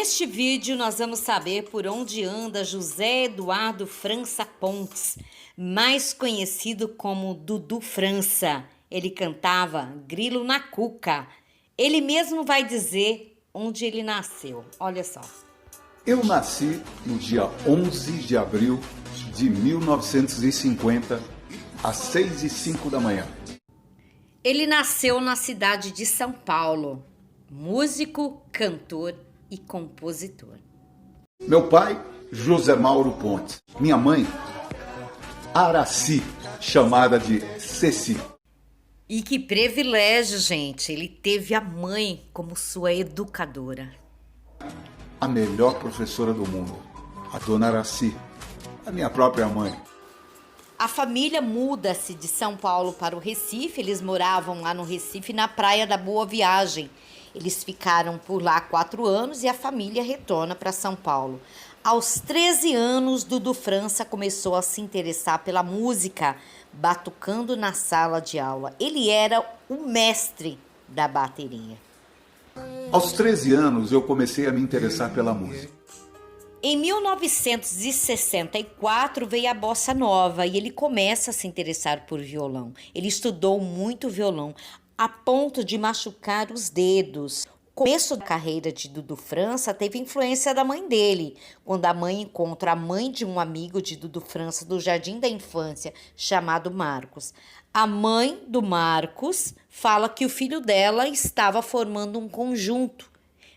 Neste vídeo nós vamos saber por onde anda José Eduardo França Pontes, mais conhecido como Dudu França. Ele cantava Grilo na Cuca. Ele mesmo vai dizer onde ele nasceu. Olha só. Eu nasci no dia 11 de abril de 1950, às 6h05 da manhã. Ele nasceu na cidade de São Paulo. Músico, cantor e compositor. Meu pai, José Mauro Pontes. Minha mãe, Araci, chamada de Ceci. E que privilégio, gente. Ele teve a mãe como sua educadora. A melhor professora do mundo, a dona Araci, a minha própria mãe. A família muda-se de São Paulo para o Recife. Eles moravam lá no Recife, na Praia da Boa Viagem. Eles ficaram por lá 4 anos e a família retorna para São Paulo. Aos 13 anos, Dudu França começou a se interessar pela música, batucando na sala de aula. Ele era o mestre da bateria. Aos 13 anos, eu comecei a me interessar pela música. Em 1964 veio a bossa nova e ele começa a se interessar por violão. Ele estudou muito violão, a ponto de machucar os dedos. O começo da carreira de Dudu França teve influência da mãe dele, quando a mãe encontra a mãe de um amigo de Dudu França do jardim da infância, chamado Marcos. A mãe do Marcos fala que o filho dela estava formando um conjunto,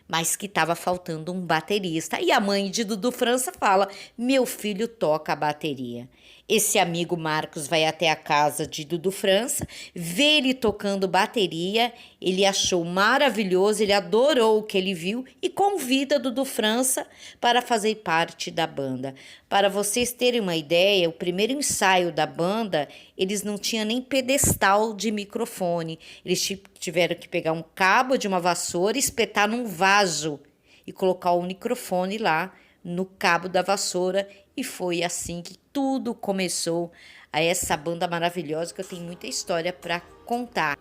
mas que estava faltando um baterista. E a mãe de Dudu França fala: meu filho toca a bateria. Esse amigo Marcos vai até a casa de Dudu França, vê ele tocando bateria, ele achou maravilhoso, ele adorou o que ele viu e convida Dudu França para fazer parte da banda. Para vocês terem uma ideia, o primeiro ensaio da banda, eles não tinham nem pedestal de microfone. Eles tiveram que pegar um cabo de uma vassoura, espetar num vaso e colocar o microfone lá no cabo da vassoura, e foi assim que tudo começou, a essa banda maravilhosa que eu tenho muita história para contar.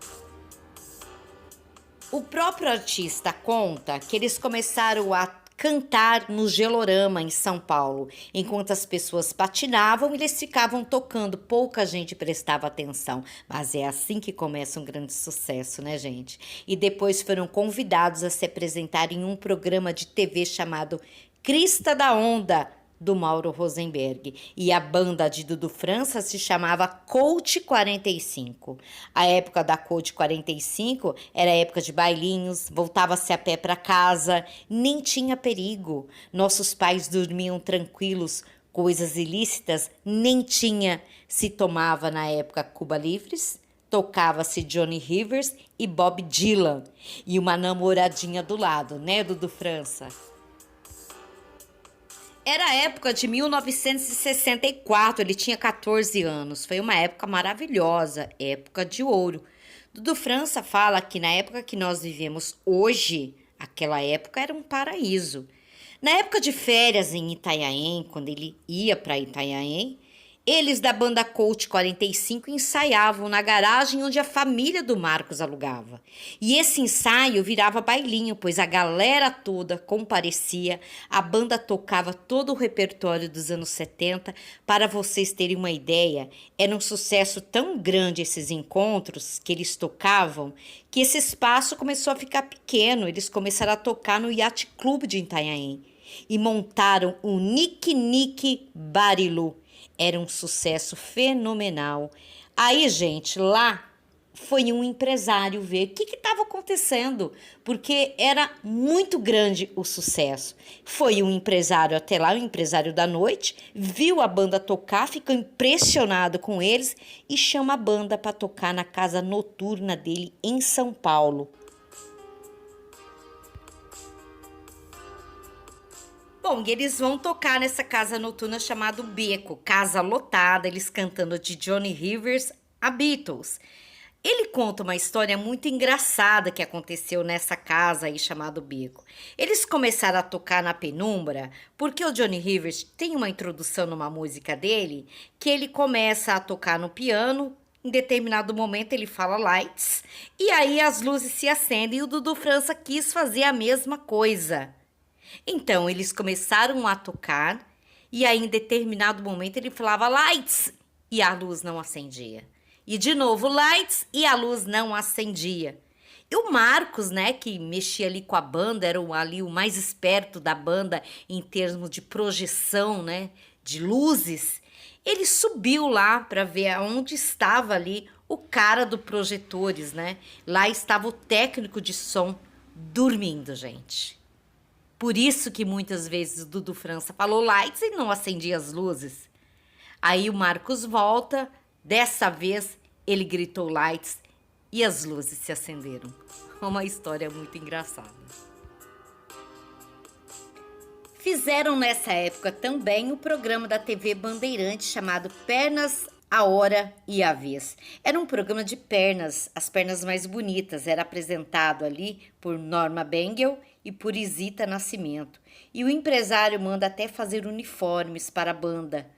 O próprio artista conta que eles começaram a cantar no Gelorama, em São Paulo. Enquanto as pessoas patinavam, eles ficavam tocando, pouca gente prestava atenção. Mas é assim que começa um grande sucesso, né, gente? E depois foram convidados a se apresentar em um programa de TV chamado Crista da Onda, do Mauro Rosenberg. E a banda de Dudu França se chamava Coach 45. A época da Coach 45 era a época de bailinhos, voltava-se a pé para casa, nem tinha perigo. Nossos pais dormiam tranquilos, coisas ilícitas nem tinha. Se tomava na época Cuba Livres, tocava-se Johnny Rivers e Bob Dylan. E uma namoradinha do lado, né, Dudu França? Era a época de 1964, ele tinha 14 anos. Foi uma época maravilhosa, época de ouro. Dudu França fala que na época que nós vivemos hoje, aquela época era um paraíso. Na época de férias em Itanhaém, quando ele ia para Itanhaém, eles da banda Coach 45 ensaiavam na garagem onde a família do Marcos alugava. E esse ensaio virava bailinho, pois a galera toda comparecia, a banda tocava todo o repertório dos anos 70. Para vocês terem uma ideia, era um sucesso tão grande esses encontros que eles tocavam, que esse espaço começou a ficar pequeno. Eles começaram a tocar no Yacht Club de Itanhaém e montaram o Nick Nick Barilu. Era um sucesso fenomenal. Aí, gente, lá foi um empresário ver o que estava acontecendo, porque era muito grande o sucesso. Foi um empresário até lá, um empresário da noite, viu a banda tocar, ficou impressionado com eles e chama a banda para tocar na casa noturna dele em São Paulo. Bom, e eles vão tocar nessa casa noturna chamada Beco, casa lotada, eles cantando de Johnny Rivers a Beatles. Ele conta uma história muito engraçada que aconteceu nessa casa aí chamada Beco. Eles começaram a tocar na penumbra porque o Johnny Rivers tem uma introdução numa música dele que ele começa a tocar no piano. Em determinado momento ele fala lights e aí as luzes se acendem e o Dudu França quis fazer a mesma coisa. Então, eles começaram a tocar e aí, em determinado momento, ele falava lights e a luz não acendia. E de novo, lights e a luz não acendia. E o Marcos, né, que mexia ali com a banda, era ali o mais esperto da banda em termos de projeção, né, de luzes, ele subiu lá para ver aonde estava ali o cara do projetores, né? Lá estava o técnico de som dormindo, gente. Por isso que muitas vezes o Dudu França falou lights e não acendia as luzes. Aí o Marcos volta, dessa vez ele gritou lights e as luzes se acenderam. Uma história muito engraçada. Fizeram nessa época também o programa da TV Bandeirante chamado Pernas, a Hora e a Vez. Era um programa de pernas, as pernas mais bonitas. Era apresentado ali por Norma Bengel e por Isita Nascimento. E o empresário manda até fazer uniformes para a banda.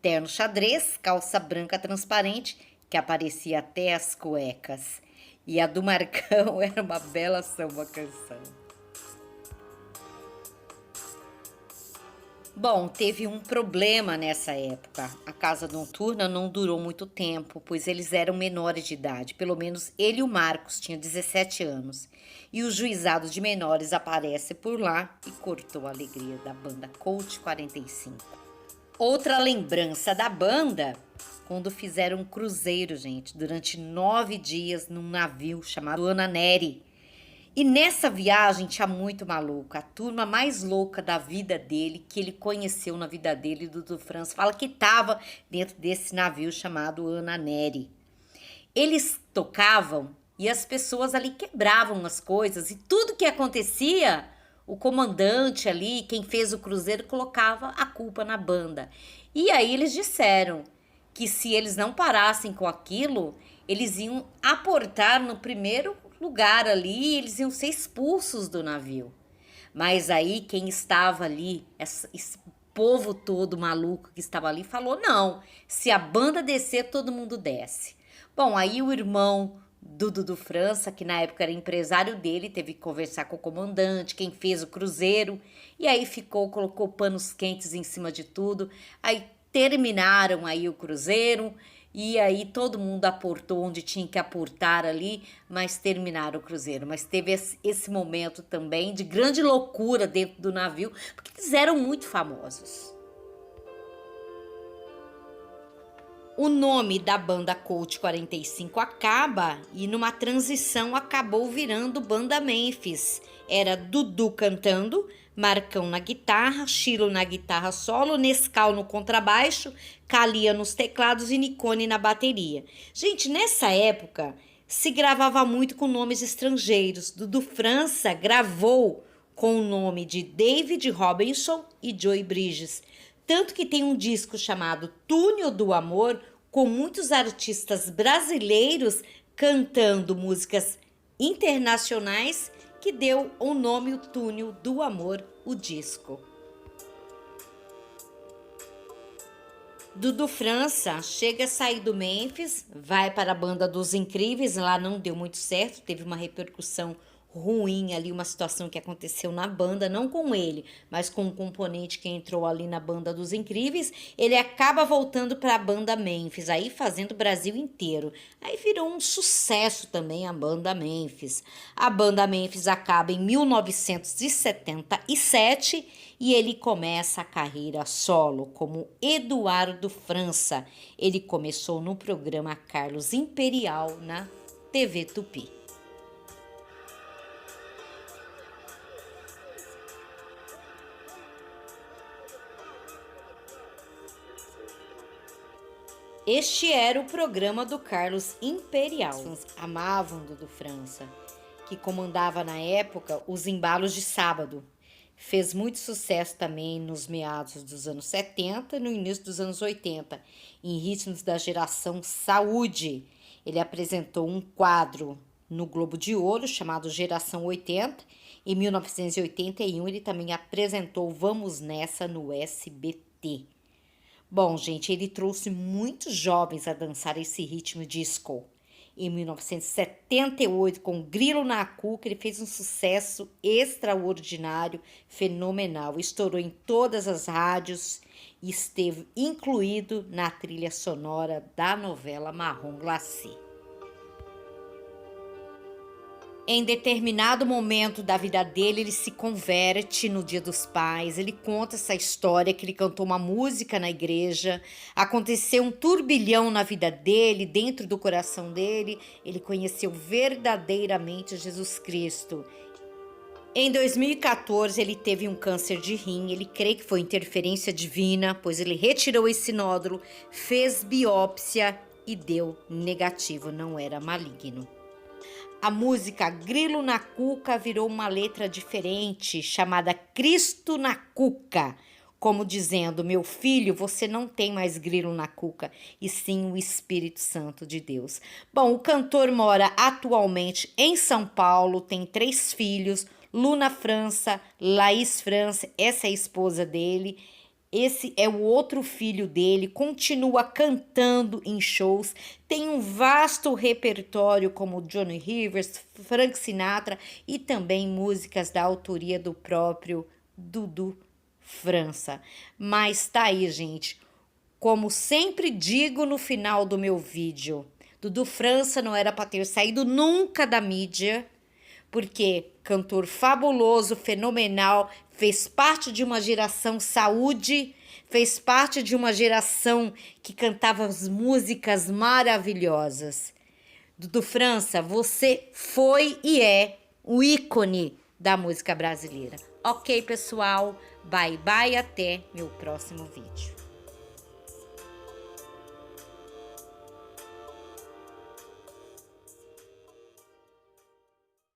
Terno xadrez, calça branca transparente, que aparecia até as cuecas. E a do Marcão era uma bela samba canção. Bom, teve um problema nessa época. A casa noturna não durou muito tempo, pois eles eram menores de idade. Pelo menos ele e o Marcos tinham 17 anos. E o juizado de menores aparece por lá e cortou a alegria da banda Colt 45. Outra lembrança da banda, quando fizeram um cruzeiro, gente, durante 9 dias num navio chamado Ana Nery. E nessa viagem tinha muito maluco, a turma mais louca da vida dele, que ele conheceu na vida dele, Dudu França, fala que estava dentro desse navio chamado Ana Nery. Eles tocavam e as pessoas ali quebravam as coisas e tudo que acontecia, o comandante ali, quem fez o cruzeiro, colocava a culpa na banda. E aí eles disseram que se eles não parassem com aquilo, eles iam aportar no primeiro lugar ali, eles iam ser expulsos do navio. Mas aí quem estava ali, esse povo todo maluco que estava ali, falou: não, se a banda descer, todo mundo desce. Bom, aí o irmão do Dudu França, que na época era empresário dele, teve que conversar com o comandante, quem fez o cruzeiro, e aí colocou panos quentes em cima de tudo. Aí terminaram aí o cruzeiro, e aí todo mundo aportou onde tinha que aportar ali, mas terminaram o cruzeiro. Mas teve esse momento também de grande loucura dentro do navio, porque eles eram muito famosos. O nome da banda Colt 45 acaba e numa transição acabou virando Banda Memphis. Era Dudu cantando, Marcão na guitarra, Chilo na guitarra solo, Nescau no contrabaixo, Calia nos teclados e Nicone na bateria. Gente, nessa época se gravava muito com nomes estrangeiros. Dudu França gravou com o nome de David Robinson e Joey Bridges. Tanto que tem um disco chamado Túnel do Amor, com muitos artistas brasileiros cantando músicas internacionais, que deu o nome o Túnel do Amor, o disco. Dudu França chega a sair do Memphis, vai para a banda dos Incríveis, lá não deu muito certo, teve uma repercussão ruim ali, uma situação que aconteceu na banda, não com ele, mas com um componente que entrou ali na banda dos Incríveis. Ele acaba voltando para a banda Memphis, aí fazendo o Brasil inteiro. Aí virou um sucesso também a banda Memphis. A banda Memphis acaba em 1977 e ele começa a carreira solo como Eduardo França. Ele começou no programa Carlos Imperial na TV Tupi. Este era o programa do Carlos Imperial. Amavam Dudu França, que comandava na época os embalos de sábado. Fez muito sucesso também nos meados dos anos 70 e no início dos anos 80, em ritmos da geração Saúde. Ele apresentou um quadro no Globo de Ouro chamado Geração 80. Em 1981, ele também apresentou Vamos Nessa no SBT. Bom, gente, ele trouxe muitos jovens a dançar esse ritmo disco. Em 1978, com Grilo na Cuca, ele fez um sucesso extraordinário, fenomenal. Estourou em todas as rádios e esteve incluído na trilha sonora da novela Marrom Glacê. Em determinado momento da vida dele, ele se converte no Dia dos Pais. Ele conta essa história que ele cantou uma música na igreja. Aconteceu um turbilhão na vida dele, dentro do coração dele. Ele conheceu verdadeiramente Jesus Cristo. Em 2014, ele teve um câncer de rim. Ele crê que foi interferência divina, pois ele retirou esse nódulo, fez biópsia e deu negativo, não era maligno. A música Grilo na Cuca virou uma letra diferente, chamada Cristo na Cuca, como dizendo: meu filho, você não tem mais grilo na cuca, e sim o Espírito Santo de Deus. Bom, o cantor mora atualmente em São Paulo, tem 3 filhos, Luna França, Laís França, essa é a esposa dele. Esse é o outro filho dele, continua cantando em shows, tem um vasto repertório como Johnny Rivers, Frank Sinatra e também músicas da autoria do próprio Dudu França. Mas tá aí, gente, como sempre digo no final do meu vídeo, Dudu França não era para ter saído nunca da mídia, porque cantor fabuloso, fenomenal, fez parte de uma geração saúde, fez parte de uma geração que cantava as músicas maravilhosas. Dudu França, você foi e é o ícone da música brasileira. Ok, pessoal? Bye, bye, até meu próximo vídeo.